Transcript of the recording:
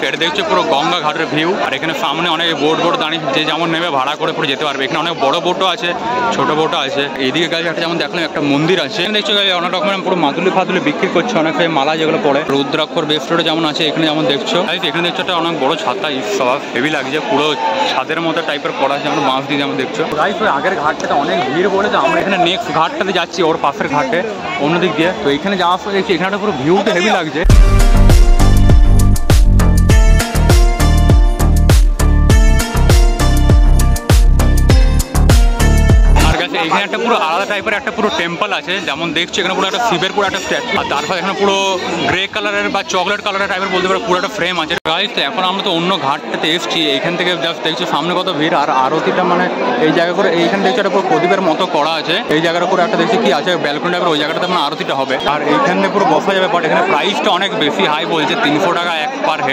এটা দেখছো পুরো গঙ্গা ঘাটের ভিউ। আর এখানে সামনে অনেক বোট দাঁড়িয়ে, যে যেমন নেবে ভাড়া করে পুরো যেতে পারবে। এখানে অনেক বড় বোটও আছে, ছোট বোটও আছে। এইদিকে গেলে একটা যেমন দেখলাম একটা মন্দির আছে, এখানে দেখছো অনেক রকমের পুরো মাদুলি বিক্রি করছে, অনেক মালা যেগুলো পড়ে। রুদ্রাক্ষর বেস্ট রোডে যেমন আছে, এখানে যেমন দেখছো এখানে দেখছো একটা অনেক বড় ছাতা, সব হেভি লাগছে, পুরো ছাদের মতো টাইপের করা আছে, যেমন বাঁশ দিয়ে যেমন দেখছো। গাইস ওই আগের ঘাটটাতে অনেক ভিড় বলে, তো আমরা এখানে নেক্সট ঘাটটাতে যাচ্ছি, ওর পাশের ঘাটে অন্যদিক দিয়ে। তো এখানে যাওয়ার পর দেখছি এখানে পুরো ভিউটা হেভি লাগছে। এখানে একটা পুরো আলাদা টাইপের একটা পুরো টেম্পল আছে, যেমন দেখছো এখানে পুরো একটা শিবের পুরো একটা স্ট্যাচু, আর তারপর এখানে পুরো গ্রে কালারের বা চকলেট কালারের টাইপের বলতে পারো পুরো একটা ফ্রেম আছে। গাইস তো এখন আমরা তো অন্য ঘাটটাতে এসেছি, এইখান থেকে জাস্ট দেখছো সামনে কত ভিড়। আর আরতিটা মানে এই জায়গা করে এইখানে দেখছো একটা পুরো প্রদীপের মতো করা আছে, এই জায়গার উপরে একটা দেখছি কি আছে ব্যালকনি টাইপের, ওই জায়গাটাতে মানে আরতিটা হবে। আর এইখানে পুরো বসা যাবে, বাট এখানে প্রাইসটা অনেক বেশি হাই বলছে, 300 টাকা এক পার হেড।